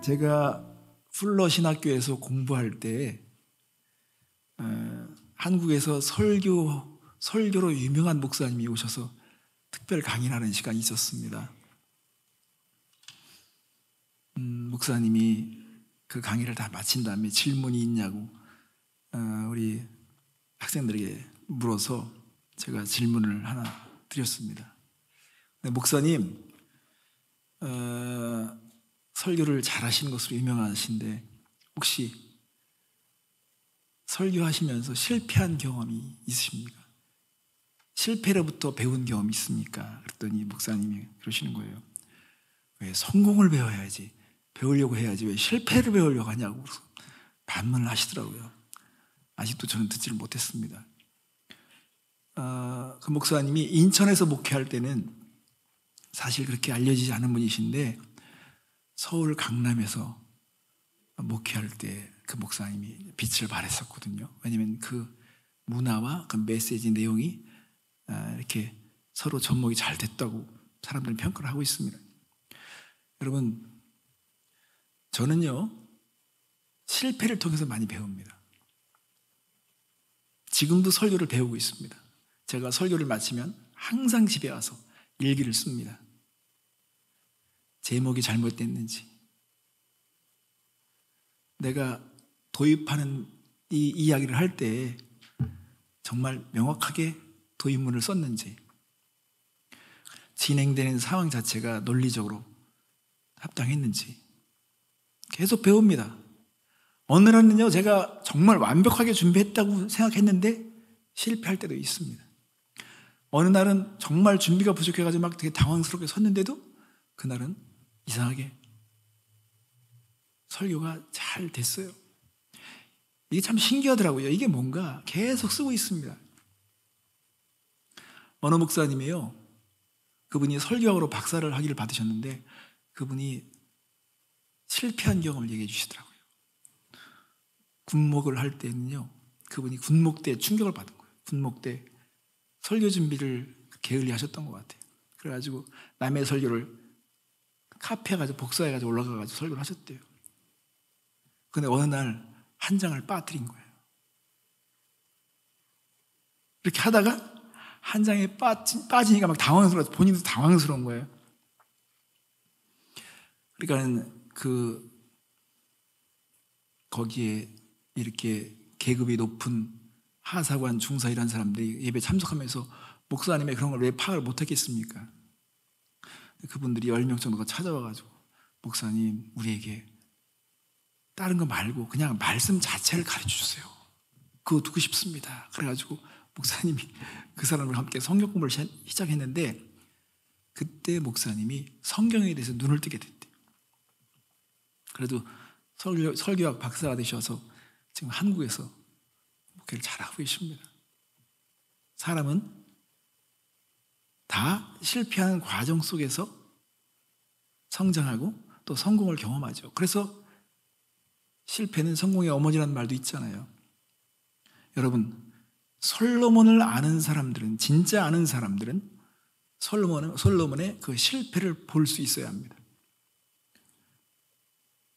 제가 풀러 신학교에서 공부할 때 한국에서 설교로 유명한 목사님이 오셔서 특별 강의를 하는 시간이 있었습니다. 목사님이 그 강의를 다 마친 다음에 질문이 있냐고 우리 학생들에게 물어서 제가 질문을 하나 드렸습니다. 목사님, 설교를 잘하시는 것으로 유명하신데 혹시 설교하시면서 실패한 경험이 있으십니까? 실패로부터 배운 경험이 있습니까? 그랬더니 목사님이 그러시는 거예요. 왜 성공을 배우려고 해야지 왜 실패를 배우려고 하냐고 반문을 하시더라고요. 아직도 저는 듣지를 못했습니다. 그 목사님이 인천에서 목회할 때는 사실 그렇게 알려지지 않은 분이신데 서울 강남에서 목회할 때 그 목사님이 빛을 발했었거든요. 왜냐하면 그 문화와 그 메시지 내용이 이렇게 서로 접목이 잘 됐다고 사람들은 평가를 하고 있습니다. 여러분, 저는요 실패를 통해서 많이 배웁니다. 지금도 설교를 배우고 있습니다. 제가 설교를 마치면 항상 집에 와서 일기를 씁니다. 제목이 잘못됐는지, 내가 도입하는 이 이야기를 할 때 정말 명확하게 도입문을 썼는지, 진행되는 상황 자체가 논리적으로 합당했는지 계속 배웁니다. 어느 날은요 제가 정말 완벽하게 준비했다고 생각했는데 실패할 때도 있습니다. 어느 날은 정말 준비가 부족해가지고 막 되게 당황스럽게 섰는데도 그날은 이상하게 설교가 잘 됐어요. 이게 참 신기하더라고요. 이게 뭔가 계속 쓰고 있습니다. 어느 목사님이요, 그분이 설교학으로 박사를 학위를 받으셨는데 그분이 실패한 경험을 얘기해 주시더라고요. 군목을 할 때는요, 그분이 군목 때 충격을 받은 거예요. 군목 때 설교 준비를 게을리 하셨던 것 같아요. 그래가지고 남의 설교를 카피해가지고 복사해가지고 올라가가지고 설교를 하셨대요. 근데 어느 날 한 장을 빠뜨린 거예요. 이렇게 하다가 한 장에 빠지니까 막 당황스러워서 본인도 당황스러운 거예요. 그러니까 거기에 이렇게 계급이 높은 하사관, 중사 이런 사람들이 예배 참석하면서 목사님의 그런 걸 왜 파악을 못했겠습니까? 그분들이 10명 정도가 찾아와가지고 목사님, 우리에게 다른 거 말고 그냥 말씀 자체를 가르쳐 주세요. 그거 듣고 싶습니다. 그래가지고 목사님이 그 사람과 함께 성경 공부를 시작했는데 그때 목사님이 성경에 대해서 눈을 뜨게 됐대요. 그래도 설교학 박사가 되셔서 지금 한국에서 목회를 잘하고 계십니다. 사람은 다 실패하는 과정 속에서 성장하고 또 성공을 경험하죠. 그래서 실패는 성공의 어머니라는 말도 있잖아요. 여러분, 솔로몬을 아는 사람들은, 진짜 아는 사람들은 솔로몬의 그 실패를 볼 수 있어야 합니다.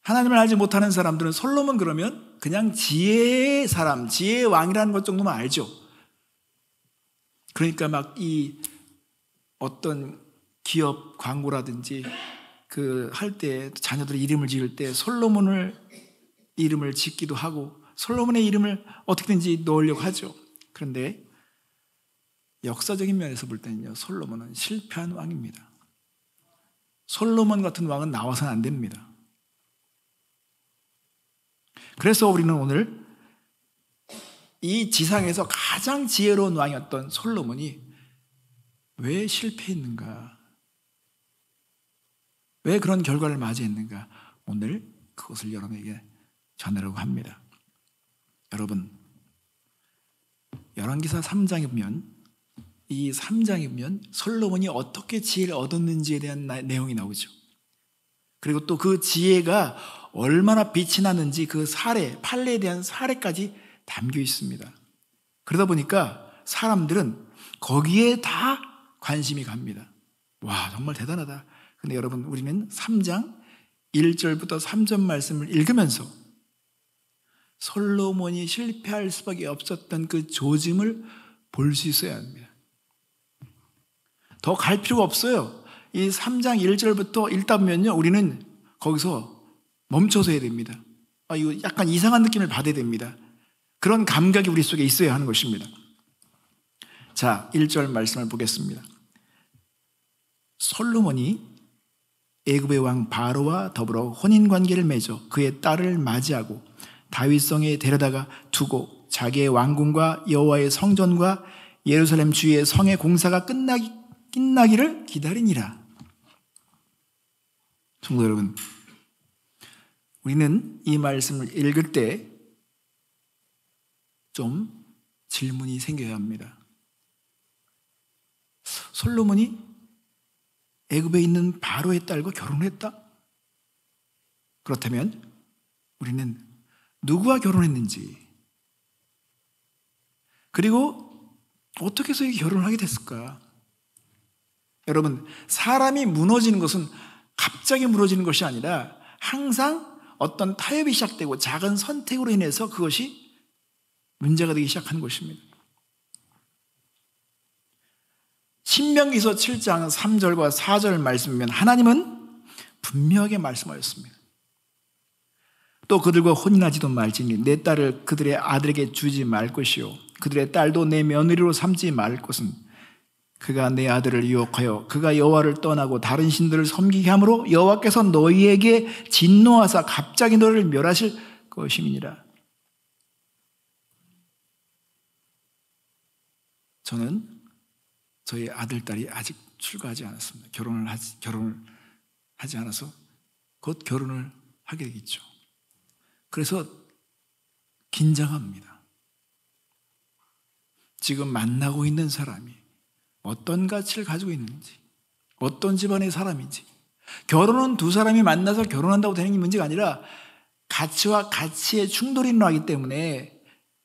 하나님을 알지 못하는 사람들은 솔로몬 그러면 그냥 지혜의 사람, 지혜의 왕이라는 것 정도만 알죠. 그러니까 막 이 어떤 기업 광고라든지 할 때 자녀들의 이름을 지을 때 솔로몬을 이름을 짓기도 하고 솔로몬의 이름을 어떻게든지 넣으려고 하죠. 그런데 역사적인 면에서 볼 때는요, 솔로몬은 실패한 왕입니다. 솔로몬 같은 왕은 나와서는 안 됩니다. 그래서 우리는 오늘 이 지상에서 가장 지혜로운 왕이었던 솔로몬이 왜 실패했는가, 왜 그런 결과를 맞이했는가, 오늘 그것을 여러분에게 전하려고 합니다. 여러분, 열왕기사 3장에 보면, 이 3장에 보면 솔로몬이 어떻게 지혜를 얻었는지에 대한 내용이 나오죠. 그리고 또 그 지혜가 얼마나 빛이 났는지 그 판례에 대한 사례까지 담겨 있습니다. 그러다 보니까 사람들은 거기에 다 관심이 갑니다. 와, 정말 대단하다. 근데 여러분, 우리는 3장 1절부터 3절 말씀을 읽으면서 솔로몬이 실패할 수밖에 없었던 그 조짐을 볼 수 있어야 합니다. 더 갈 필요가 없어요. 이 3장 1절부터 읽다 보면요, 우리는 거기서 멈춰서 해야 됩니다. 이거 약간 이상한 느낌을 받아야 됩니다. 그런 감각이 우리 속에 있어야 하는 것입니다. 자, 1절 말씀을 보겠습니다. 솔로몬이 애굽의 왕 바로와 더불어 혼인관계를 맺어 그의 딸을 맞이하고 다윗성에 데려다가 두고 자기의 왕궁과 여호와의 성전과 예루살렘 주위의 성의 공사가 끝나기를 기다리니라. 성도 여러분, 우리는 이 말씀을 읽을 때 좀 질문이 생겨야 합니다. 솔로몬이 애굽에 있는 바로의 딸과 결혼했다? 그렇다면 우리는 누구와 결혼했는지, 그리고 어떻게 해서 이 결혼을 하게 됐을까? 여러분, 사람이 무너지는 것은 갑자기 무너지는 것이 아니라 항상 어떤 타협이 시작되고 작은 선택으로 인해서 그것이 문제가 되기 시작하는 것입니다. 신명기서 7장 3절과 4절 말씀이면 하나님은 분명하게 말씀하였습니다. 또 그들과 혼인하지도 말지니 내 딸을 그들의 아들에게 주지 말 것이요 그들의 딸도 내 며느리로 삼지 말 것은 그가 내 아들을 유혹하여 그가 여호와를 떠나고 다른 신들을 섬기게 함으로 여호와께서 너희에게 진노하사 갑자기 너를 멸하실 것임이니라. 저는 저희 아들, 딸이 아직 출가하지 않았습니다. 결혼을 하지 않아서 곧 결혼을 하게 되겠죠. 그래서 긴장합니다. 지금 만나고 있는 사람이 어떤 가치를 가지고 있는지, 어떤 집안의 사람인지. 결혼은 두 사람이 만나서 결혼한다고 되는 게 문제가 아니라 가치와 가치의 충돌이 일어나기 때문에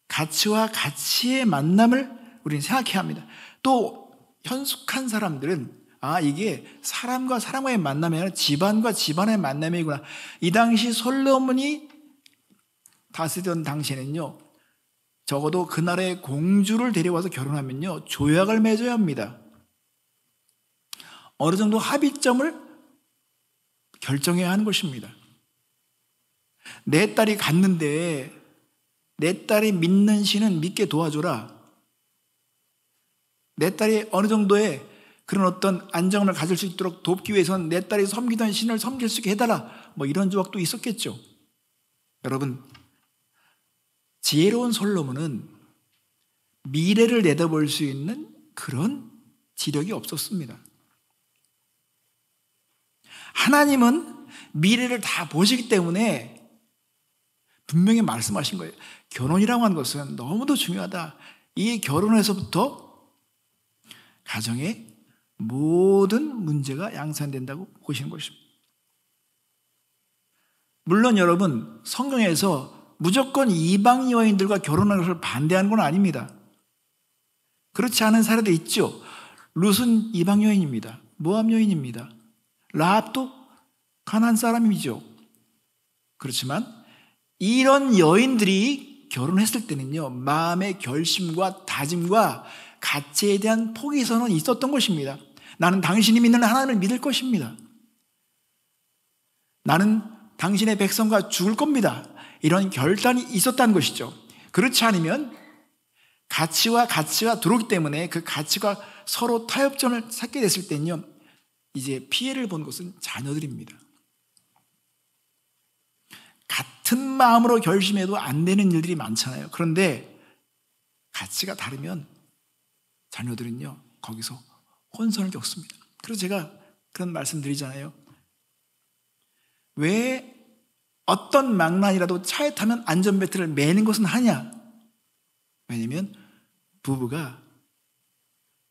가치와 가치의 만남을 우리는 생각해야 합니다. 또 현숙한 사람들은 이게 사람과 사람과의 만남이 아니라 집안과 집안의 만남이구나. 이 당시 솔로몬이 다스리던 당시에는요, 적어도 그 나라의 공주를 데려와서 결혼하면요 조약을 맺어야 합니다. 어느 정도 합의점을 결정해야 하는 것입니다. 내 딸이 갔는데 내 딸이 믿는 신은 믿게 도와줘라. 내 딸이 어느 정도의 그런 어떤 안정감을 가질 수 있도록 돕기 위해서는 내 딸이 섬기던 신을 섬길 수 있게 해달라. 이런 조약도 있었겠죠. 여러분, 지혜로운 솔로몬은 미래를 내다볼 수 있는 그런 지력이 없었습니다. 하나님은 미래를 다 보시기 때문에 분명히 말씀하신 거예요. 결혼이라고 하는 것은 너무도 중요하다. 이 결혼에서부터 가정의 모든 문제가 양산된다고 보시는 것입니다. 물론 여러분, 성경에서 무조건 이방 여인들과 결혼하는 것을 반대하는 건 아닙니다. 그렇지 않은 사례도 있죠. 룻은 이방 여인입니다. 모압 여인입니다. 라합도 가나안 사람이죠. 그렇지만 이런 여인들이 결혼했을 때는요, 마음의 결심과 다짐과 가치에 대한 포기선언이 있었던 것입니다. 나는 당신이 믿는 하나님을 믿을 것입니다. 나는 당신의 백성과 죽을 겁니다. 이런 결단이 있었다는 것이죠. 그렇지 않으면 가치가 들어오기 때문에 그 가치가 서로 타협점을 찾게 됐을 때는요, 이제 피해를 본 것은 자녀들입니다. 같은 마음으로 결심해도 안 되는 일들이 많잖아요. 그런데 가치가 다르면 자녀들은요, 거기서 혼선을 겪습니다. 그래서 제가 그런 말씀 드리잖아요. 왜 어떤 망나니라도 차에 타면 안전벨트를 매는 것은 하냐? 왜냐면 부부가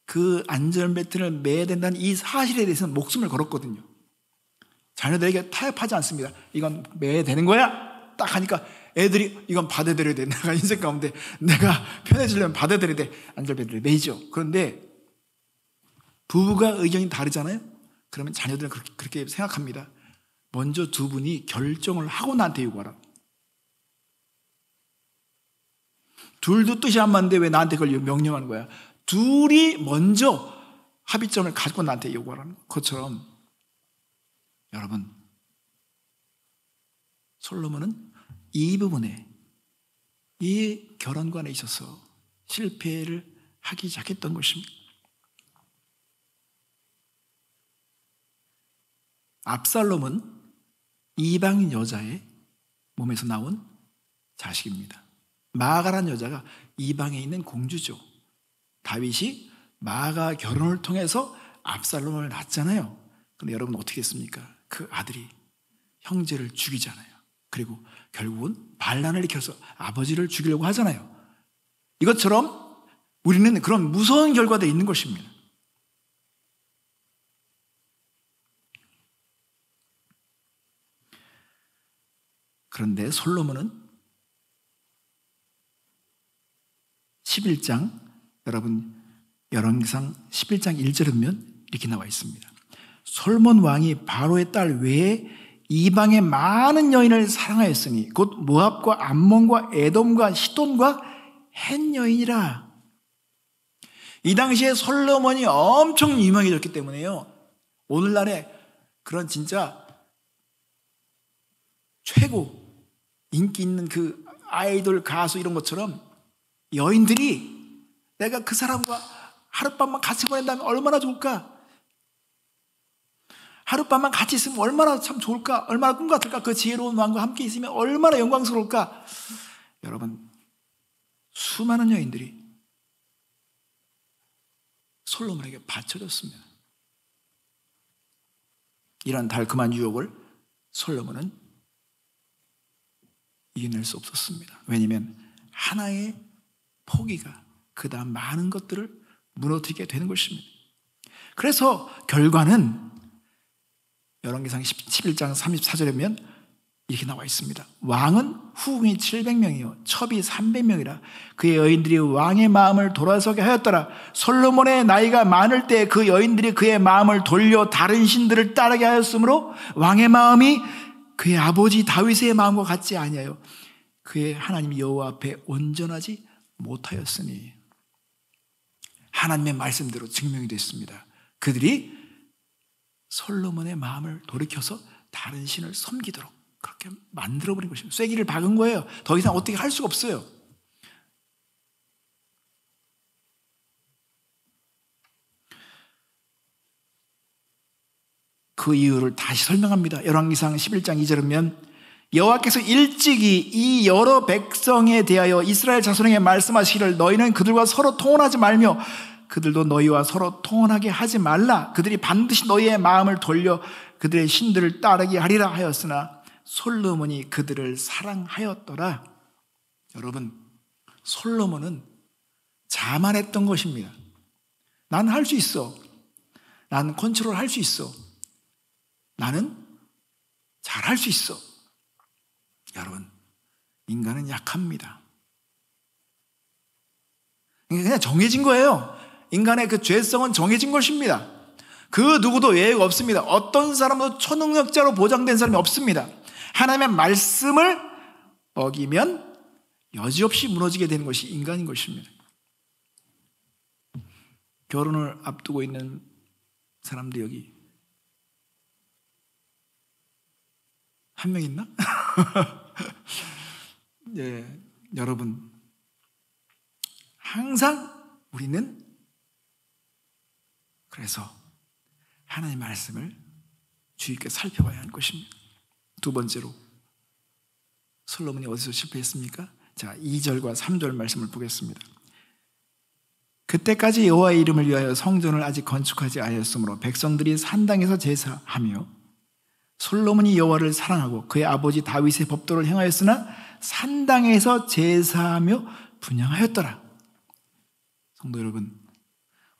그 안전벨트를 매야 된다는 이 사실에 대해서는 목숨을 걸었거든요. 자녀들에게 타협하지 않습니다. 이건 매야 되는 거야? 딱 하니까 애들이 이건 받아들여야 돼. 내가 인생 가운데 내가 편해지려면 받아들여야 돼. 안전벨트를 매죠. 그런데 부부가 의견이 다르잖아요. 그러면 자녀들은 그렇게 생각합니다. 먼저 두 분이 결정을 하고 나한테 요구하라. 둘도 뜻이 안 맞는데 왜 나한테 그걸 명령하는 거야? 둘이 먼저 합의점을 가지고 나한테 요구하라는 것처럼, 여러분, 솔로몬은 이 부분에, 이 결혼관에 있어서 실패를 하기 시작했던 것입니다. 압살롬은 이방인 여자의 몸에서 나온 자식입니다. 마아가란 여자가 이방에 있는 공주죠. 다윗이 마아가 결혼을 통해서 압살롬을 낳았잖아요. 근데 여러분 어떻게 했습니까? 그 아들이 형제를 죽이잖아요. 그리고 결국은 반란을 일으켜서 아버지를 죽이려고 하잖아요. 이것처럼 우리는 그런 무서운 결과들이 있는 것입니다. 그런데 솔로몬은 11장, 여러분 열왕기상 11장 1절에 보면 이렇게 나와 있습니다. 솔몬 왕이 바로의 딸 외에 이방의 많은 여인을 사랑하였으니 곧 모압과 암몬과 에돔과 시돈과 헷 여인이라. 이 당시에 솔로몬이 엄청 유명해졌기 때문에요, 오늘날에 그런 진짜 최고 인기 있는 그 아이돌 가수 이런 것처럼 여인들이 내가 그 사람과 하룻밤만 같이 보낸다면 얼마나 좋을까? 하룻밤만 같이 있으면 얼마나 참 좋을까? 얼마나 꿈 같을까? 그 지혜로운 왕과 함께 있으면 얼마나 영광스러울까? 여러분, 수많은 여인들이 솔로몬에게 바쳐졌습니다. 이런 달콤한 유혹을 솔로몬은 이겨낼 수 없었습니다. 왜냐하면 하나의 포기가 그 다음 많은 것들을 무너뜨리게 되는 것입니다. 그래서 결과는 열왕기상 11장 34절에 보면 이렇게 나와 있습니다. 왕은 후궁이 700명이요 첩이 300명이라 그의 여인들이 왕의 마음을 돌아서게 하였더라. 솔로몬의 나이가 많을 때 그 여인들이 그의 마음을 돌려 다른 신들을 따르게 하였으므로 왕의 마음이 그의 아버지 다윗의 마음과 같지 아니하여 그의 하나님 여호와 앞에 온전하지 못하였으니. 하나님의 말씀대로 증명이 됐습니다. 그들이 솔로몬의 마음을 돌이켜서 다른 신을 섬기도록 그렇게 만들어버린 것입니다. 쐐기를 박은 거예요. 더 이상 어떻게 할 수가 없어요. 그 이유를 다시 설명합니다. 열왕기상 11장 2절에 보면 여호와께서 일찍이 이 여러 백성에 대하여 이스라엘 자손에게 말씀하시기를 너희는 그들과 서로 통혼하지 말며 그들도 너희와 서로 통혼하게 하지 말라. 그들이 반드시 너희의 마음을 돌려 그들의 신들을 따르게 하리라 하였으나 솔로몬이 그들을 사랑하였더라. 여러분, 솔로몬은 자만했던 것입니다. 난 할 수 있어. 나는 컨트롤 할 수 있어. 나는 잘할 수 있어. 여러분, 인간은 약합니다. 그냥 정해진 거예요. 인간의 그 죄성은 정해진 것입니다. 그 누구도 예외가 없습니다. 어떤 사람도 초능력자로 보장된 사람이 없습니다. 하나님의 말씀을 어기면 여지없이 무너지게 되는 것이 인간인 것입니다. 결혼을 앞두고 있는 사람도 여기 한 명 있나? 예, 여러분, 항상 우리는 그래서 하나님의 말씀을 주의 깊게 살펴봐야 하는 것입니다. 두 번째로 솔로몬이 어디서 실패했습니까? 자, 2절과 3절 말씀을 보겠습니다. 그때까지 여호와의 이름을 위하여 성전을 아직 건축하지 아니하였으므로 백성들이 산당에서 제사하며 솔로몬이 여호와를 사랑하고 그의 아버지 다윗의 법도를 행하였으나 산당에서 제사하며 분향하였더라. 성도 여러분,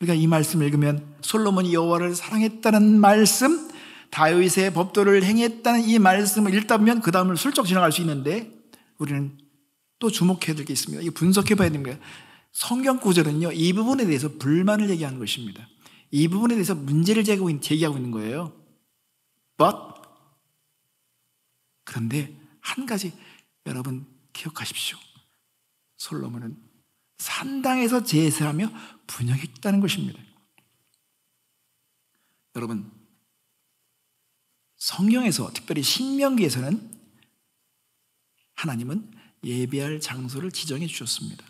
우리가 이 말씀을 읽으면 솔로몬이 여호와를 사랑했다는 말씀, 다윗의 법도를 행했다는 이 말씀을 읽다 보면 그 다음을 슬쩍 지나갈 수 있는데 우리는 또 주목해야 될 게 있습니다. 이거 분석해 봐야 됩니다. 성경 구절은요, 이 부분에 대해서 불만을 얘기하는 것입니다. 이 부분에 대해서 문제를 제기하고 있는 거예요. But 그런데 한 가지 여러분 기억하십시오. 솔로몬은 산당에서 제사하며 분향했다는 것입니다. 여러분, 성경에서 특별히 신명기에서는 하나님은 예배할 장소를 지정해 주셨습니다.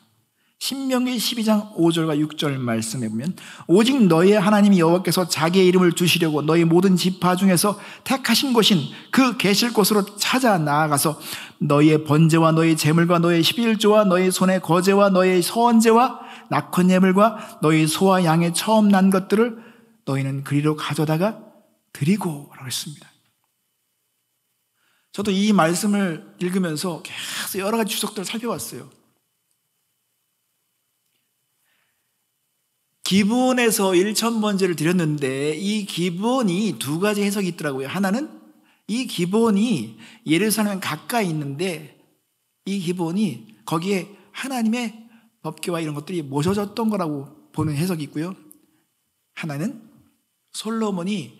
신명기 12장 5절과 6절 말씀에 보면 오직 너희의 하나님 여호와께서 자기의 이름을 두시려고 너희 모든 지파 중에서 택하신 곳인 그 계실 곳으로 찾아 나아가서 너희의 번제와 너희 제물과 너희 11조와 너희 손의 거제와 너희 서원제와 낙헌 예물과 너희 소와 양의 처음 난 것들을 너희는 그리로 가져다가 드리고 라고 했습니다. 저도 이 말씀을 읽으면서 계속 여러 가지 주석들을 살펴봤어요. 기브온에서 1,000번제를 드렸는데 이 기브온이 두 가지 해석이 있더라고요. 하나는 이 기브온이 예루살렘 가까이 있는데 이 기브온이 거기에 하나님의 법궤와 이런 것들이 모셔졌던 거라고 보는 해석이 있고요. 하나는 솔로몬이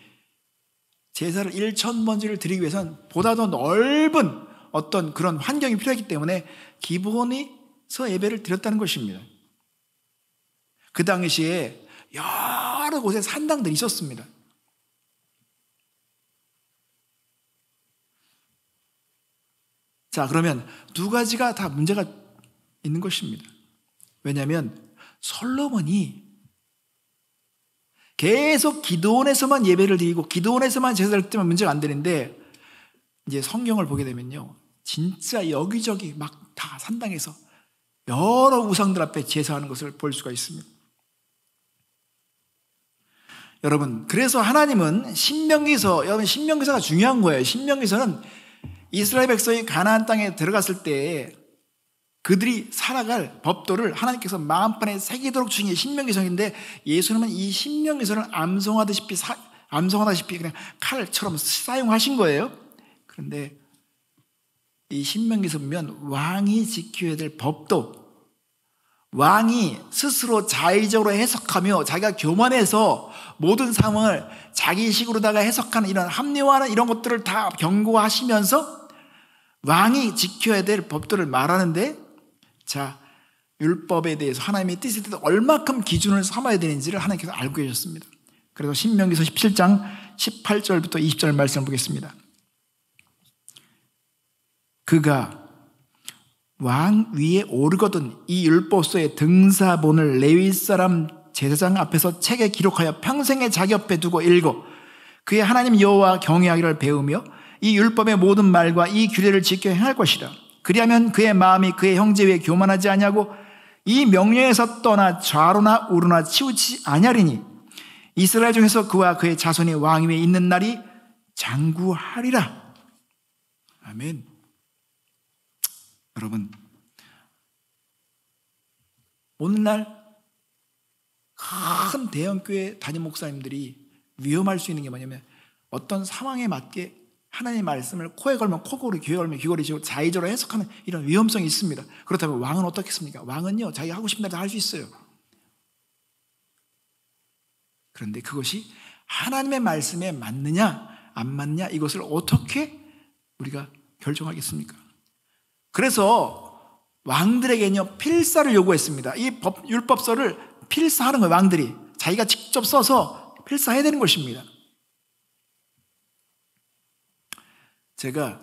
제사를 1,000번제를 드리기 위해서는 보다 더 넓은 어떤 그런 환경이 필요했기 때문에 기브온에서 예배를 드렸다는 것입니다. 그 당시에 여러 곳에 산당들이 있었습니다. 자, 그러면 두 가지가 다 문제가 있는 것입니다. 왜냐하면 솔로몬이 계속 기드온에서만 예배를 드리고 기드온에서만 제사를 드리면 문제가 안 되는데 이제 성경을 보게 되면요, 진짜 여기저기 막 다 산당에서 여러 우상들 앞에 제사하는 것을 볼 수가 있습니다. 여러분, 그래서 하나님은 여러분 신명기서가 중요한 거예요. 신명기서는 이스라엘 백성이 가나안 땅에 들어갔을 때 그들이 살아갈 법도를 하나님께서 마음판에 새기도록 주신 게 신명기서인데, 예수님은 이 신명기서를 암송하다시피 그냥 칼처럼 사용하신 거예요. 그런데 이 신명기서 보면 왕이 지켜야 될 법도, 왕이 스스로 자의적으로 해석하며 자기가 교만해서 모든 상황을 자기식으로다가 해석하는 이런 합리화하는 이런 것들을 다 경고하시면서 왕이 지켜야 될 법들을 말하는데, 자, 율법에 대해서 하나님의 뜻에 대해서 얼마큼 기준을 삼아야 되는지를 하나님께서 알고 계셨습니다. 그래서 신명기서 17장 18절부터 20절 말씀을 보겠습니다. 그가 왕 위에 오르거든 이 율법서의 등사본을 레위 사람 제사장 앞에서 책에 기록하여 평생에 자기 옆에 두고 읽어 그의 하나님 여호와 경외하기를 배우며 이 율법의 모든 말과 이 규례를 지켜 행할 것이라. 그리하면 그의 마음이 그의 형제 위에 교만하지 아니하고 이 명령에서 떠나 좌로나 우로나 치우치지 아니하리니 이스라엘 중에서 그와 그의 자손이 왕 위에 있는 날이 장구하리라. 아멘. 여러분, 오늘날 큰 대형교회 담임 목사님들이 위험할 수 있는 게 뭐냐면 어떤 상황에 맞게 하나님의 말씀을 코에 걸면 코골이, 귀에 걸면 귀걸이시고 자의적으로 해석하는 이런 위험성이 있습니다. 그렇다면 왕은 어떻겠습니까? 왕은요, 자기가 하고 싶은 대로 다 할 수 있어요. 그런데 그것이 하나님의 말씀에 맞느냐 안 맞느냐, 이것을 어떻게 우리가 결정하겠습니까? 그래서 왕들에게는요 필사를 요구했습니다. 이 율법서를 필사하는 거예요. 왕들이 자기가 직접 써서 필사해야 되는 것입니다. 제가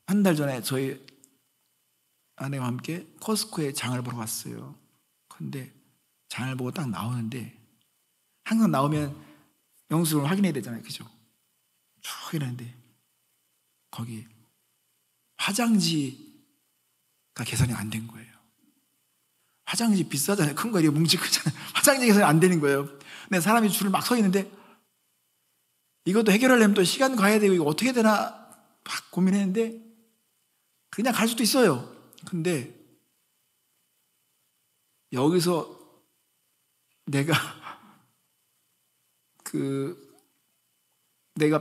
한 달 전에 저희 아내와 함께 코스코에 장을 보러 갔어요. 그런데 장을 보고 딱 나오는데, 항상 나오면 영수증을 확인해야 되잖아요, 그죠? 쭉 이러는데 거기 화장지가 계산이 안 된 거예요. 화장지 비싸잖아요. 큰 거 이렇게 뭉치 크잖아요. 화장지 계산이 안 되는 거예요. 근데 사람이 줄을 막 서 있는데 이것도 해결하려면 또 시간 가야 되고 이거 어떻게 되나 막 고민했는데 그냥 갈 수도 있어요. 근데 여기서 내가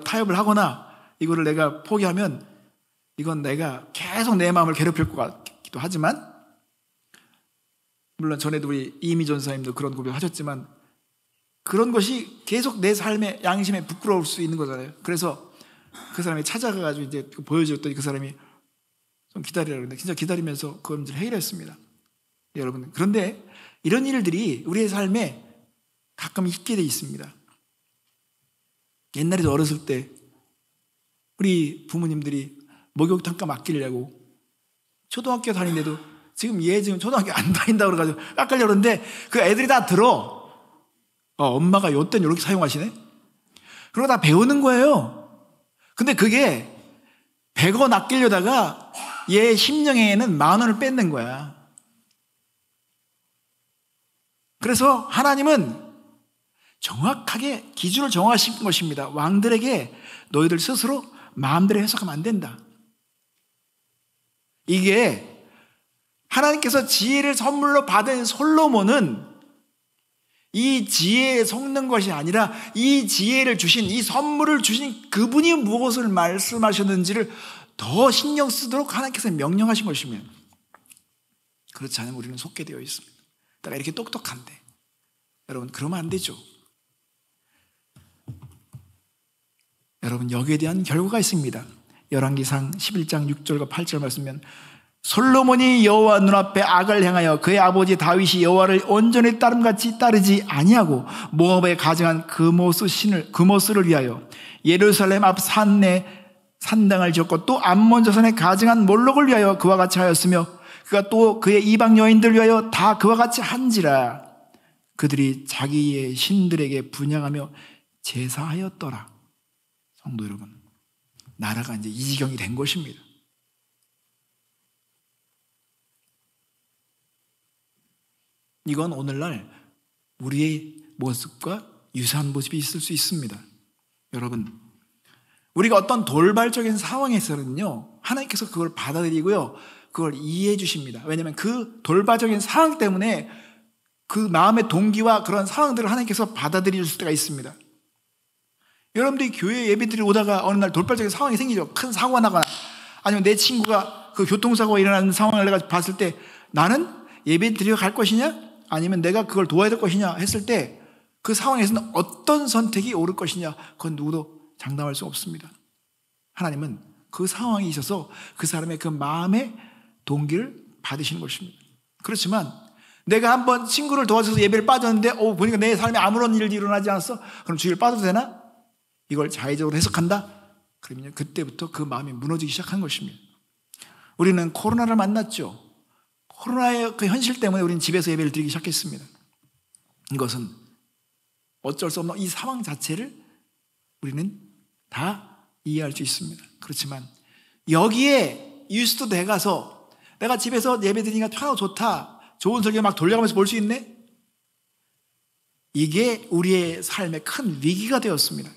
타협을 하거나 이거를 내가 포기하면 이건 내가 계속 내 마음을 괴롭힐 것 같기도 하지만, 물론 전에도 우리 이미 전사님도 그런 고백을 하셨지만 그런 것이 계속 내 삶의 양심에 부끄러울 수 있는 거잖아요. 그래서 그 사람이 찾아가가지고 이제 보여줬더니 그 사람이 좀 기다리라고 그러는데 진짜 기다리면서 그 문제를 해결했습니다. 여러분, 그런데 이런 일들이 우리의 삶에 가끔 있게 돼 있습니다. 옛날에 어렸을 때 우리 부모님들이 목욕탕값 아끼려고 초등학교 다니는데도 지금 초등학교 안 다닌다고 그래가지고 깎으려고 그러는데 그 애들이 다 들어. 엄마가 요땐 이렇게 사용하시네? 그러고 다 배우는 거예요. 근데 그게 100원 아끼려다가 얘 심령에는 10,000원을 뺏는 거야. 그래서 하나님은 정확하게 기준을 정하신 것입니다. 왕들에게 너희들 스스로 마음대로 해석하면 안 된다. 이게 하나님께서 지혜를 선물로 받은 솔로몬은 이 지혜에 속는 것이 아니라 이 지혜를 주신, 이 선물을 주신 그분이 무엇을 말씀하셨는지를 더 신경 쓰도록 하나님께서 명령하신 것입니다. 그렇지 않으면 우리는 속게 되어 있습니다. 내가 이렇게 똑똑한데. 여러분, 그러면 안 되죠. 여러분, 여기에 대한 결과가 있습니다. 열왕기상 11장 6절과 8절 말씀면 솔로몬이 여호와 눈앞에 악을 행하여 그의 아버지 다윗이 여호와를 온전히 따름같이 따르지 아니하고 모압에 가증한 그모스를 위하여 예루살렘 앞 산내 산당을 지었고 또 암몬 자손에 가증한 몰록을 위하여 그와 같이 하였으며 그가 또 그의 이방 여인들을 위하여 다 그와 같이 한지라. 그들이 자기의 신들에게 분향하며 제사하였더라. 성도 여러분, 나라가 이제 이 지경이 된 것입니다. 이건 오늘날 우리의 모습과 유사한 모습이 있을 수 있습니다. 여러분, 우리가 어떤 돌발적인 상황에서는요, 하나님께서 그걸 받아들이고요, 그걸 이해해 주십니다. 왜냐하면 그 돌발적인 상황 때문에 그 마음의 동기와 그런 상황들을 하나님께서 받아들일 때가 있습니다. 여러분들이 교회 예배드리러 오다가 어느 날 돌발적인 상황이 생기죠. 큰 사고가 나거나 아니면 내 친구가 그 교통사고가 일어나는 상황을 내가 봤을 때 나는 예배드리러 갈 것이냐? 아니면 내가 그걸 도와야 될 것이냐 했을 때 그 상황에서는 어떤 선택이 옳을 것이냐, 그건 누구도 장담할 수 없습니다. 하나님은 그 상황에 있어서 그 사람의 그 마음의 동기를 받으시는 것입니다. 그렇지만 내가 한번 친구를 도와줘서 예배를 빠졌는데 보니까 내 삶에 아무런 일이 일어나지 않았어? 그럼 주의를 빠져도 되나? 이걸 자의적으로 해석한다? 그러면 그때부터 그 마음이 무너지기 시작한 것입니다. 우리는 코로나를 만났죠. 코로나의 그 현실 때문에 우리는 집에서 예배를 드리기 시작했습니다. 이것은 어쩔 수 없는 이 상황 자체를 우리는 다 이해할 수 있습니다. 그렇지만 여기에 유스도 내가서 내가 집에서 예배 드리니까 편하고 좋다, 좋은 설교 막 돌려가면서 볼 수 있네? 이게 우리의 삶의 큰 위기가 되었습니다.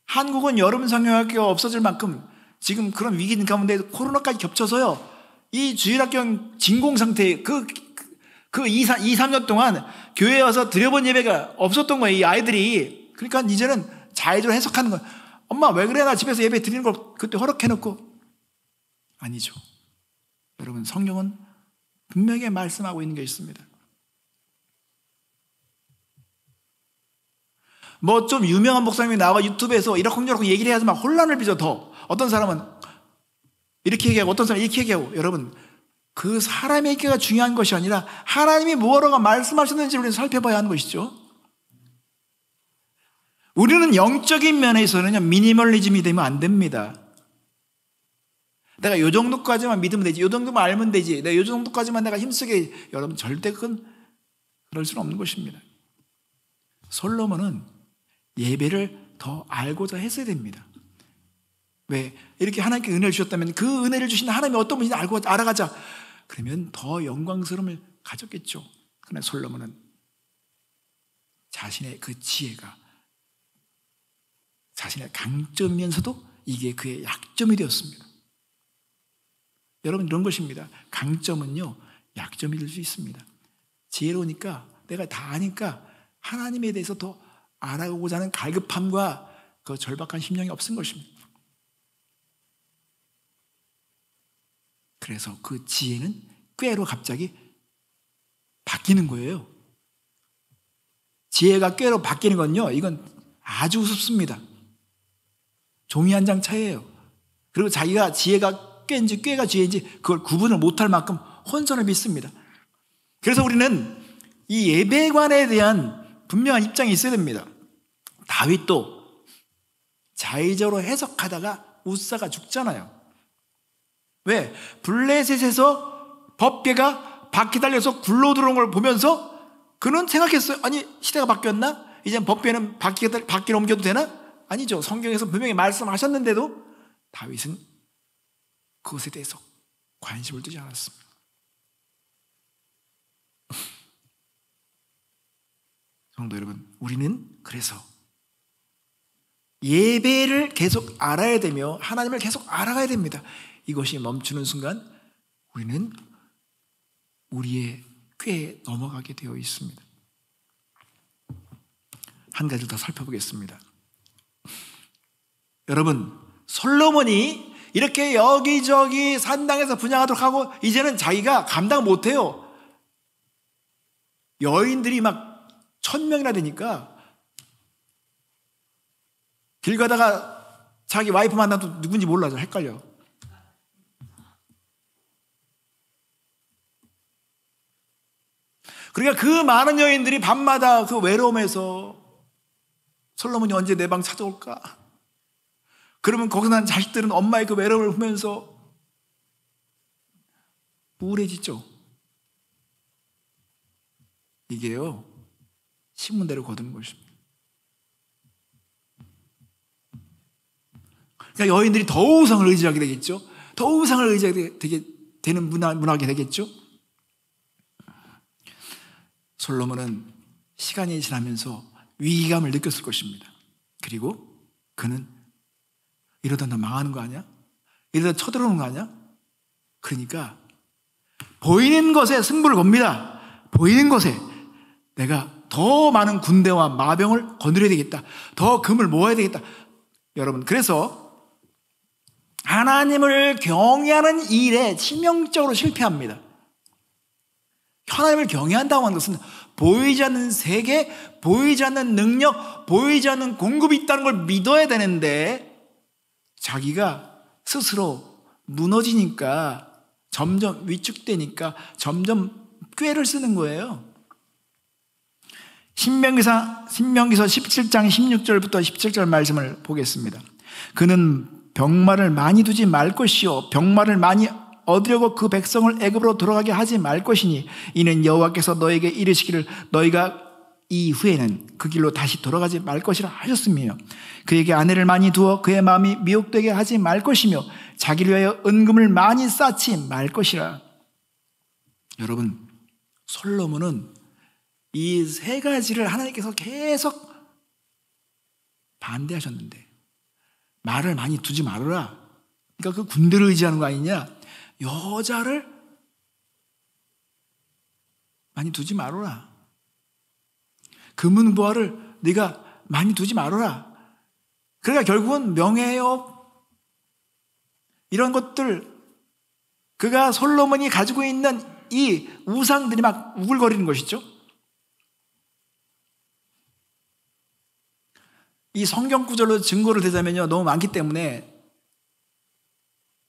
한국은 여름 성경학교가 없어질 만큼 지금 그런 위기 가운데 코로나까지 겹쳐서요, 이 주일학교 진공 상태, 그 2, 3년 동안 교회에 와서 드려본 예배가 없었던 거예요, 이 아이들이. 그러니까 이제는 자의적으로 해석하는 거예요. 엄마, 왜 그래? 나 집에서 예배 드리는 걸 그때 허락해놓고. 아니죠. 여러분, 성경은 분명히 말씀하고 있는 게 있습니다. 뭐 좀 유명한 목사님이 나와 유튜브에서 이러쿵저러쿵 얘기를 해야지 막 혼란을 빚어 더. 어떤 사람은 이렇게 얘기하고 어떤 사람은 이렇게 얘기하고. 여러분, 그 사람의 얘기가 중요한 것이 아니라 하나님이 무엇라고 말씀하셨는지 우리는 살펴봐야 하는 것이죠. 우리는 영적인 면에서는요, 미니멀리즘이 되면 안 됩니다. 내가 요 정도까지만 믿으면 되지, 요 정도만 알면 되지, 내가 요 정도까지만 내가 힘쓰게. 여러분, 절대 그건 그럴 수는 없는 것입니다. 솔로몬은 예배를 더 알고자 했어야 됩니다. 왜? 이렇게 하나님께 은혜를 주셨다면 그 은혜를 주신 하나님이 어떤 분인지 알아가자. 그러면 더 영광스러움을 가졌겠죠. 그러나 솔로몬은 자신의 그 지혜가 자신의 강점이면서도 이게 그의 약점이 되었습니다. 여러분, 이런 것입니다. 강점은요, 약점이 될 수 있습니다. 지혜로우니까 내가 다 아니까 하나님에 대해서 더 알아보고자 하는 갈급함과 그 절박한 심령이 없은 것입니다. 그래서 그 지혜는 꾀로 갑자기 바뀌는 거예요. 지혜가 꾀로 바뀌는 건요, 이건 아주 우습습니다. 종이 한 장 차이예요. 그리고 자기가 지혜가 꾀인지 꾀가 지혜인지 그걸 구분을 못할 만큼 혼선을 믿습니다. 그래서 우리는 이 예배관에 대한 분명한 입장이 있어야 됩니다. 다윗도 자의적으로 해석하다가 웃사가 죽잖아요. 왜? 블레셋에서 법궤가 바퀴 달려서 굴러 들어온 걸 보면서 그는 생각했어요. 아니, 시대가 바뀌었나? 이젠 법궤는 바퀴를 옮겨도 되나? 아니죠. 성경에서 분명히 말씀하셨는데도 다윗은 그것에 대해서 관심을 두지 않았습니다. 성도 여러분, 우리는 그래서 예배를 계속 알아야 되며 하나님을 계속 알아가야 됩니다. 이것이 멈추는 순간 우리는 우리의 꾀에 넘어가게 되어 있습니다. 한 가지 더 살펴보겠습니다. 여러분, 솔로몬이 이렇게 여기저기 산당에서 분향하도록 하고 이제는 자기가 감당 못해요. 여인들이 막 1000명이나 되니까 길 가다가 자기 와이프 만나도 누군지 몰라서 헷갈려. 그러니까 그 많은 여인들이 밤마다 그 외로움에서 솔로몬이 언제 내 방 찾아올까? 그러면 거기서 난 자식들은 엄마의 그 외로움을 보면서 우울해지죠. 이게요, 신문대로 거두는 것입니다. 그러니까 여인들이 더 우상을 의지하게 되겠죠. 더 우상을 의지하게 되는 문화가 되겠죠. 솔로몬은 시간이 지나면서 위기감을 느꼈을 것입니다. 그리고 그는 이러다 나 망하는 거 아니야? 이러다 쳐들어오는 거 아니야? 그러니까 보이는 것에 승부를 겁니다. 보이는 것에 내가 더 많은 군대와 마병을 거느려야 되겠다. 더 금을 모아야 되겠다. 여러분, 그래서 하나님을 경외하는 일에 치명적으로 실패합니다. 하나님을 경외한다고 하는 것은 보이지 않는 세계, 보이지 않는 능력, 보이지 않는 공급이 있다는 걸 믿어야 되는데 자기가 스스로 무너지니까 점점 위축되니까 점점 꾀를 쓰는 거예요. 신명기서 17장 16절부터 17절 말씀을 보겠습니다. 그는 병마를 많이 두지 말 것이요 병마를 많이 얻으려고 그 백성을 애굽으로 돌아가게 하지 말 것이니 이는 여호와께서 너에게 이르시기를 너희가 이후에는 그 길로 다시 돌아가지 말 것이라 하셨으며 그에게 아내를 많이 두어 그의 마음이 미혹되게 하지 말 것이며 자기를 위하여 은금을 많이 쌓지 말 것이라. 여러분, 솔로몬은 이 세 가지를 하나님께서 계속 반대하셨는데 말을 많이 두지 말아라. 그러니까 그 군대를 의지하는 거 아니냐? 여자를 많이 두지 말아라. 금은보화를 네가 많이 두지 말아라. 그러니까 결국은 명예욕 이런 것들, 그가 솔로몬이 가지고 있는 이 우상들이 막 우글거리는 것이죠. 이 성경 구절로 증거를 대자면요, 너무 많기 때문에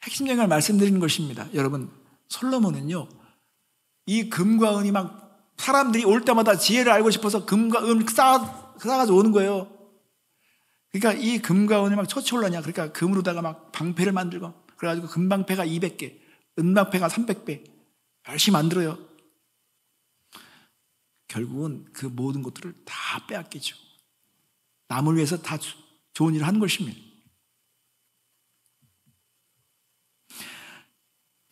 핵심적인 걸 말씀드리는 것입니다. 여러분, 솔로몬은요, 이 금과 은이 막 사람들이 올 때마다 지혜를 알고 싶어서 금과 은 쌓아가지고 오는 거예요. 그러니까 이 금과 은이 막 처치올라냐. 그러니까 금으로다가 막 방패를 만들고, 그래가지고 금방패가 200개, 은방패가 300배 열심히 만들어요. 결국은 그 모든 것들을 다 빼앗기죠. 남을 위해서 다 좋은 일을 하는 것입니다.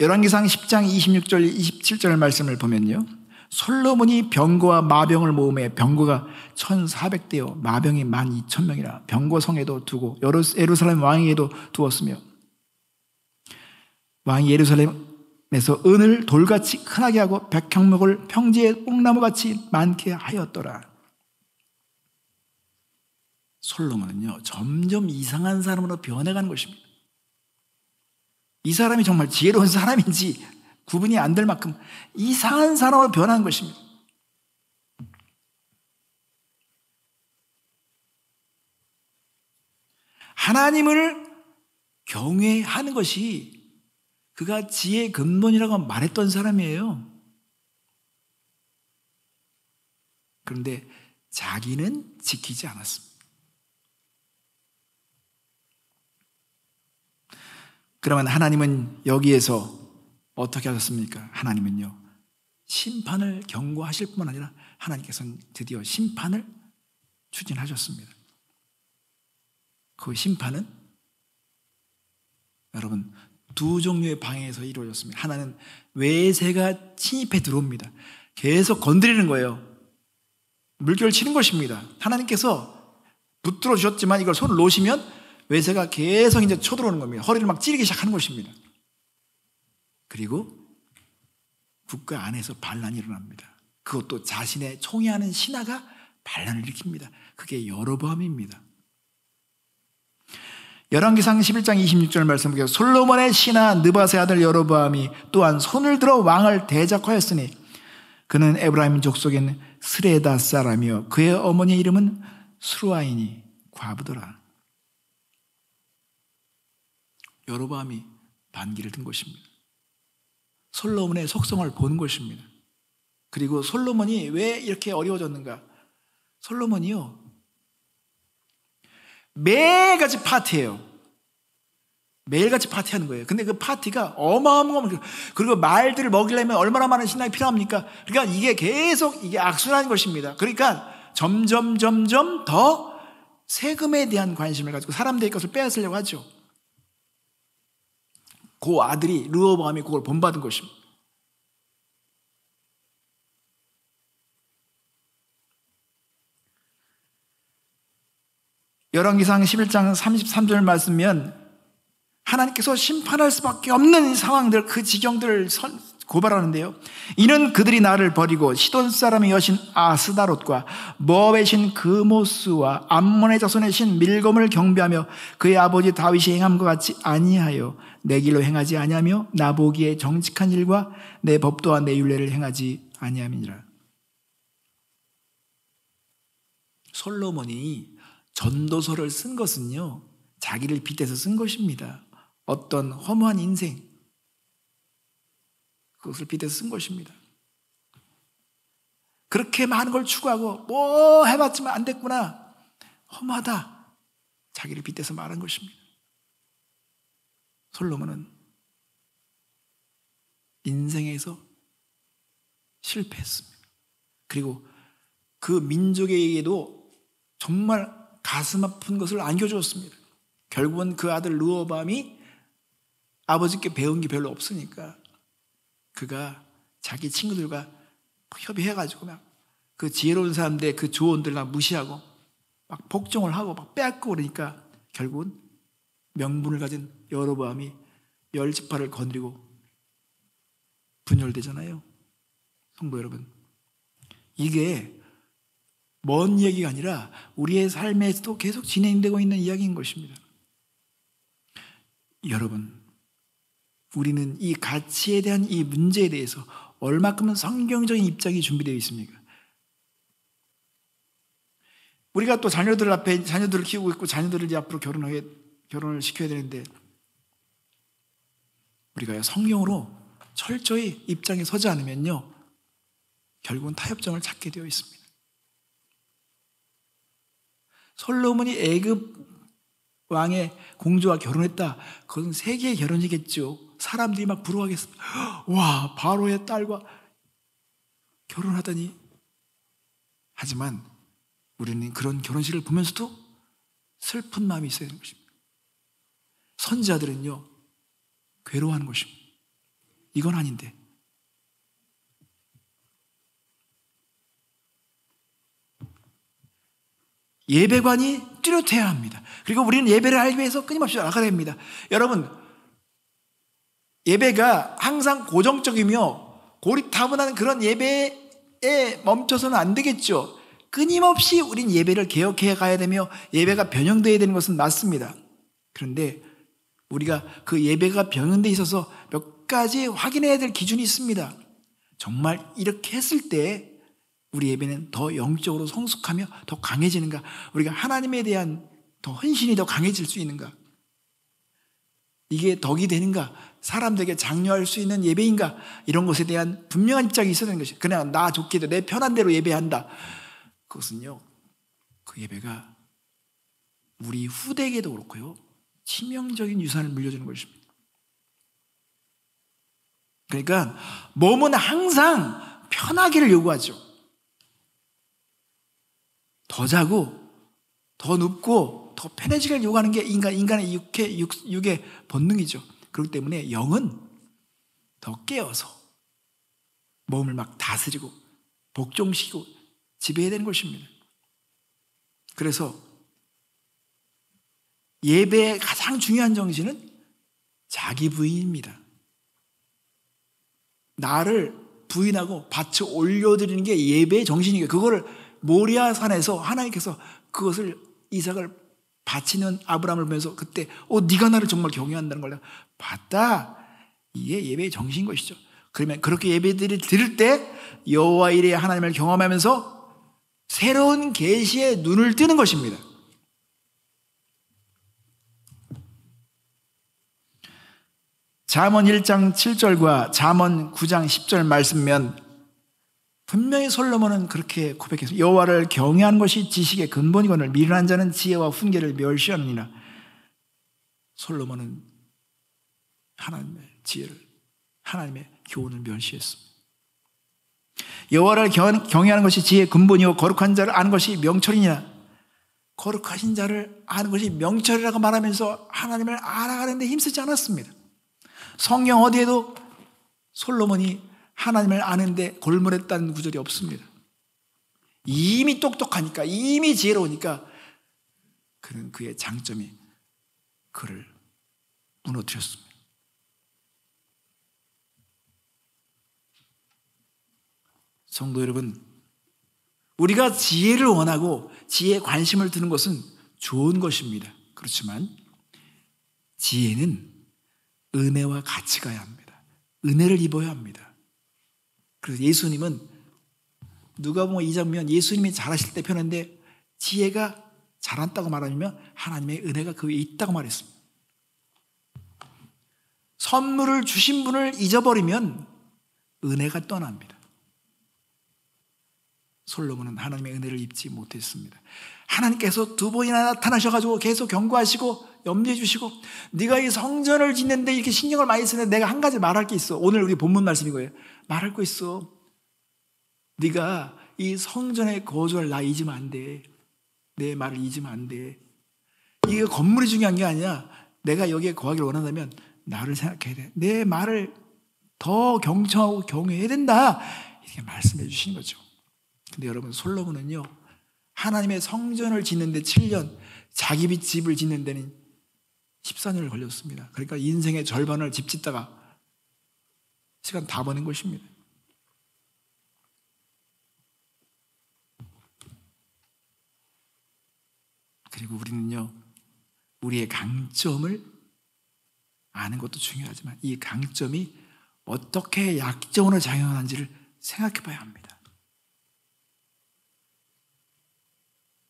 열왕기상 10장 26절 27절 말씀을 보면요, 솔로몬이 병거와 마병을 모음해 병거가 1400대요 마병이 12,000명이라 병거성에도 두고 예루살렘 왕에게도 두었으며 왕이 예루살렘에서 은을 돌같이 흔하게 하고 백향목을 평지에 뽕나무같이 많게 하였더라. 솔로몬은요, 점점 이상한 사람으로 변해가는 것입니다. 이 사람이 정말 지혜로운 사람인지 구분이 안 될 만큼 이상한 사람으로 변한 것입니다. 하나님을 경외하는 것이 그가 지혜의 근본이라고 말했던 사람이에요. 그런데 자기는 지키지 않았습니다. 그러면 하나님은 여기에서 어떻게 하셨습니까? 하나님은요, 심판을 경고하실 뿐만 아니라 하나님께서는 드디어 심판을 추진하셨습니다. 그 심판은 여러분 두 종류의 방해에서 이루어졌습니다. 하나는 외세가 침입해 들어옵니다. 계속 건드리는 거예요. 물결 치는 것입니다. 하나님께서 붙들어 주셨지만 이걸 손을 놓으시면 외세가 계속 이제 쳐들어오는 겁니다. 허리를 막 찌르기 시작하는 것입니다. 그리고 국가 안에서 반란이 일어납니다. 그것도 자신의 총애하는 신하가 반란을 일으킵니다. 그게 여로보암입니다. 열왕기상 11장 26절 말씀 보세요. 솔로몬의 신하 느밧의 아들 여로보암이 또한 손을 들어 왕을 대적하였으니 그는 에브라임 족속인 스레다 사람이요 그의 어머니의 이름은 수루아이니 과부더라. 여로보암이 반기를 든 것입니다. 솔로몬의 속성을 보는 것입니다. 그리고 솔로몬이 왜 이렇게 어려워졌는가? 솔로몬이요, 매일같이 파티해요. 매일같이 파티하는 거예요. 근데 그 파티가 어마어마한, 그리고 말들을 먹이려면 얼마나 많은 신랑이 필요합니까? 그러니까 이게 계속 이게 악순환인 것입니다. 그러니까 점점 더 세금에 대한 관심을 가지고 사람들의 것을 빼앗으려고 하죠. 그 아들이 르호보암이 그걸 본받은 것입니다. 열왕기상 11장 33절 말씀면 하나님께서 심판할 수밖에 없는 상황들, 그 지경들을 고발하는데요. 이는 그들이 나를 버리고 시돈 사람의 여신 아스다롯과 모압의 신 그모스와 암몬의 자손의 신 밀검을 경배하며 그의 아버지 다윗이 행함과 같이 아니하여 내 길로 행하지 아니하며 나 보기에 정직한 일과 내 법도와 내 율례를 행하지 아니함이니라. 솔로몬이 전도서를 쓴 것은요, 자기를 빗대서 쓴 것입니다. 어떤 허무한 인생, 그것을 빗대서 쓴 것입니다. 그렇게 많은 걸 추구하고 뭐 해봤지만 안 됐구나, 허무하다, 자기를 빗대서 말한 것입니다. 솔로몬은 인생에서 실패했습니다. 그리고 그 민족에게도 정말 가슴 아픈 것을 안겨주었습니다. 결국은 그 아들 르호보암이 아버지께 배운 게 별로 없으니까 그가 자기 친구들과 협의해가지고 막 그 지혜로운 사람들의 그 조언들 막 무시하고 막 복종을 하고 막 빼앗고 그러니까 결국은 명분을 가진 여로보암이 10지파를 거느리고 분열되잖아요. 성도 여러분, 이게 먼 얘기가 아니라 우리의 삶에서도 계속 진행되고 있는 이야기인 것입니다. 여러분, 우리는 이 가치에 대한 이 문제에 대해서 얼마큼은 성경적인 입장이 준비되어 있습니까? 우리가 또 자녀들 앞에 자녀들을 키우고 있고 자녀들을 이제 앞으로 결혼을 시켜야 되는데 우리가 성경으로 철저히 입장에 서지 않으면요, 결국은 타협점을 찾게 되어 있습니다. 솔로몬이 애굽 왕의 공주와 결혼했다. 그건 세계의 결혼이겠죠. 사람들이 막 부러워하겠습니다. 와, 바로의 딸과 결혼하다니. 하지만 우리는 그런 결혼식을 보면서도 슬픈 마음이 있어야 되는 것입니다. 선지자들은요, 괴로워하는 것입니다. 이건 아닌데. 예배관이 뚜렷해야 합니다. 그리고 우리는 예배를 알기 위해서 끊임없이 나가야 됩니다. 여러분, 예배가 항상 고정적이며 고리타분한 그런 예배에 멈춰서는 안 되겠죠. 끊임없이 우린 예배를 개혁해 가야 되며 예배가 변형되어야 되는 것은 맞습니다. 그런데 우리가 그 예배가 변형되어 있어서 몇 가지 확인해야 될 기준이 있습니다. 정말 이렇게 했을 때 우리 예배는 더 영적으로 성숙하며 더 강해지는가? 우리가 하나님에 대한 더 헌신이 더 강해질 수 있는가? 이게 덕이 되는가? 사람들에게 장려할 수 있는 예배인가? 이런 것에 대한 분명한 입장이 있어야 되는 것이, 그냥 나 좋게도 내 편한 대로 예배한다. 그것은요, 그 예배가 우리 후대에게도 그렇고요, 치명적인 유산을 물려주는 것입니다. 그러니까 몸은 항상 편하기를 요구하죠. 더 자고 더 눕고 더 편해지기를 요구하는 게 인간의 육의 본능이죠. 그렇기 때문에 영은 더 깨어서 몸을 막 다스리고 복종시키고 지배해야 되는 것입니다. 그래서 예배의 가장 중요한 정신은 자기 부인입니다. 나를 부인하고 바쳐 올려드리는 게 예배의 정신이에요. 그거를 모리아산에서 하나님께서 그것을, 이삭을 바치는 아브라함을 보면서 그때 네가 나를 정말 경외한다는 걸 봤다. 이게 예배의 정신인 것이죠. 그러면 그렇게 예배들을 드릴 때 여호와 이레 하나님을 경험하면서 새로운 계시에 눈을 뜨는 것입니다. 잠언 1장 7절과 잠언 9장 10절 말씀면 분명히 솔로몬은 그렇게 고백했습니다. 여호와를 경외하는 것이 지식의 근본이거늘 미련한 자는 지혜와 훈계를 멸시하느니라. 솔로몬은 하나님의 지혜를, 하나님의 교훈을 멸시했습니다. 여호와를 경외하는 것이 지혜의 근본이요 거룩한 자를 아는 것이 명철이니라. 거룩하신 자를 아는 것이 명철이라고 말하면서 하나님을 알아가는 데 힘쓰지 않았습니다. 성경 어디에도 솔로몬이 하나님을 아는데 골몰했다는 구절이 없습니다. 이미 똑똑하니까, 이미 지혜로우니까 그는 그의 장점이 그를 무너뜨렸습니다. 성도 여러분, 우리가 지혜를 원하고 지혜에 관심을 두는 것은 좋은 것입니다. 그렇지만 지혜는 은혜와 같이 가야 합니다. 은혜를 입어야 합니다. 그래서 예수님은 누가복음 2장 보면 예수님이 잘하실 때 편한데 지혜가 잘한다고 말하면 하나님의 은혜가 그 위에 있다고 말했습니다. 선물을 주신 분을 잊어버리면 은혜가 떠납니다. 솔로몬은 하나님의 은혜를 입지 못했습니다. 하나님께서 두 번이나 나타나셔가지고 계속 경고하시고 염려해 주시고, 네가 이 성전을 짓는데 이렇게 신경을 많이 쓰는데 내가 한 가지 말할 게 있어. 오늘 우리 본문 말씀인 거예요. 말할 거 있어. 네가 이 성전에 거주할 나 잊으면 안 돼. 내 말을 잊으면 안 돼. 이게 건물이 중요한 게 아니야. 내가 여기에 거하기를 원한다면 나를 생각해야 돼. 내 말을 더 경청하고 경외해야 된다. 이렇게 말씀해 주시는 거죠. 근데 여러분, 솔로몬은요, 하나님의 성전을 짓는데 7년, 자기 집을 짓는 데는 14년을 걸렸습니다. 그러니까 인생의 절반을 집 짓다가 시간 다 버는 것입니다. 그리고 우리는요, 우리의 강점을 아는 것도 중요하지만 이 강점이 어떻게 약점으로 작용하는지를 생각해 봐야 합니다.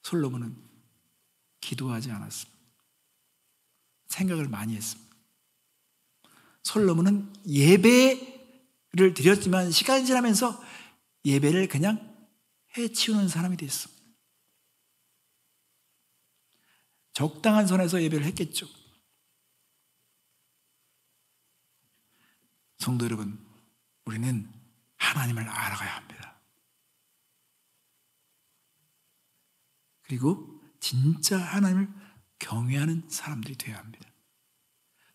솔로몬은 기도하지 않았습니다. 생각을 많이 했습니다. 솔로몬은 예배를 드렸지만 시간이 지나면서 예배를 그냥 해치우는 사람이 됐습니다. 적당한 선에서 예배를 했겠죠. 성도 여러분, 우리는 하나님을 알아가야 합니다. 그리고 진짜 하나님을 경외하는 사람들이 되어야 합니다.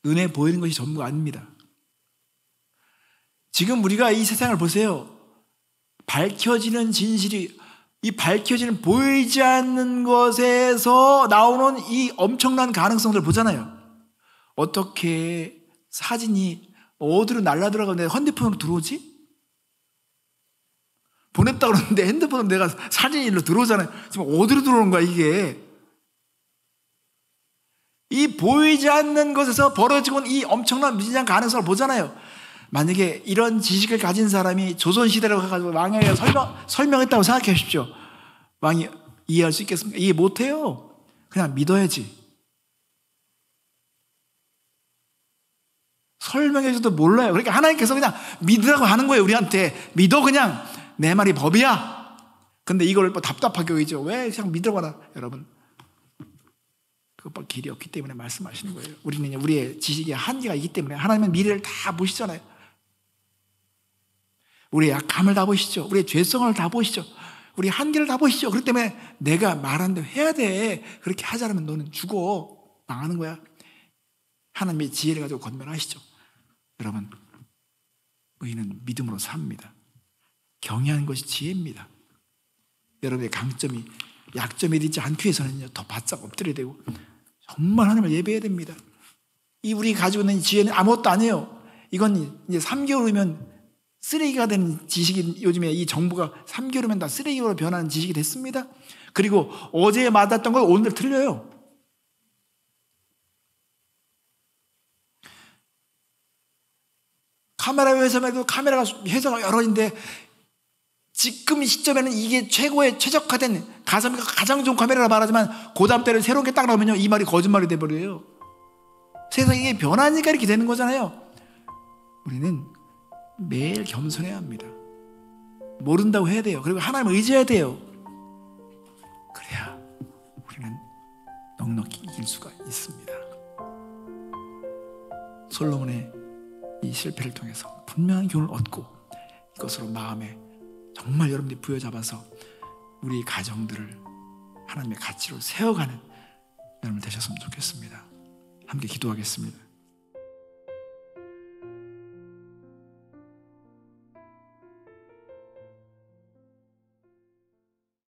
눈에 보이는 것이 전부가 아닙니다. 지금 우리가 이 세상을 보세요. 밝혀지는 진실이, 이 밝혀지는 보이지 않는 것에서 나오는 이 엄청난 가능성들을 보잖아요. 어떻게 사진이 어디로 날아들어가고 내 핸드폰으로 들어오지? 보냈다 그러는데 핸드폰으로 내가 사진이 일로 들어오잖아요. 지금 어디로 들어오는 거야 이게? 이 보이지 않는 것에서 벌어지고 있는 이 엄청난 미진한 가능성을 보잖아요. 만약에 이런 지식을 가진 사람이 조선시대라고 해가지고 왕에게 설명했다고 생각해 보십시오. 왕이 이해할 수 있겠습니까? 이해 못해요. 그냥 믿어야지. 설명해줘도 몰라요. 그러니까 하나님께서 그냥 믿으라고 하는 거예요. 우리한테 믿어, 그냥 내 말이 법이야. 근데 이걸 뭐 답답하게 여기죠. 왜 그냥 믿으라고 하나. 여러분, 그것밖에 길이 없기 때문에 말씀하시는 거예요. 우리는 우리의 지식에 한계가 있기 때문에. 하나님은 미래를 다 보시잖아요. 우리의 약함을 다 보시죠. 우리의 죄성을 다 보시죠. 우리 한계를 다 보시죠. 그렇기 때문에 내가 말한 대로 해야 돼. 그렇게 하지 않으면 너는 죽어. 망하는 거야. 하나님의 지혜를 가지고 권면하시죠. 여러분, 의인은 믿음으로 삽니다. 경외하는 것이 지혜입니다. 여러분의 강점이 약점이 되지 않기 위해서는요, 더 바짝 엎드려야 되고 정말 하나님을 예배해야 됩니다. 이 우리 가지고 있는 지혜는 아무것도 아니에요. 이건 이제 3개월 후면 쓰레기가 되는 지식이, 요즘에 이 정부가 3개월 후면 다 쓰레기로 변하는 지식이 됐습니다. 그리고 어제 맞았던 걸 오늘 틀려요. 카메라 회사만 해도 카메라가 회사가 여러 인데 지금 시점에는 이게 최고의 최적화된 가장 좋은 카메라라 말하지만 그 다음 때를 새로운 게 딱 나오면요, 이 말이 거짓말이 돼버려요. 세상이 변하니까 이렇게 되는 거잖아요. 우리는 매일 겸손해야 합니다. 모른다고 해야 돼요. 그리고 하나님을 의지해야 돼요. 그래야 우리는 넉넉히 이길 수가 있습니다. 솔로몬의 이 실패를 통해서 분명한 교훈을 얻고 이것으로 마음에 정말 여러분들이 부여잡아서 우리 가정들을 하나님의 가치로 세워가는 여러분 되셨으면 좋겠습니다. 함께 기도하겠습니다.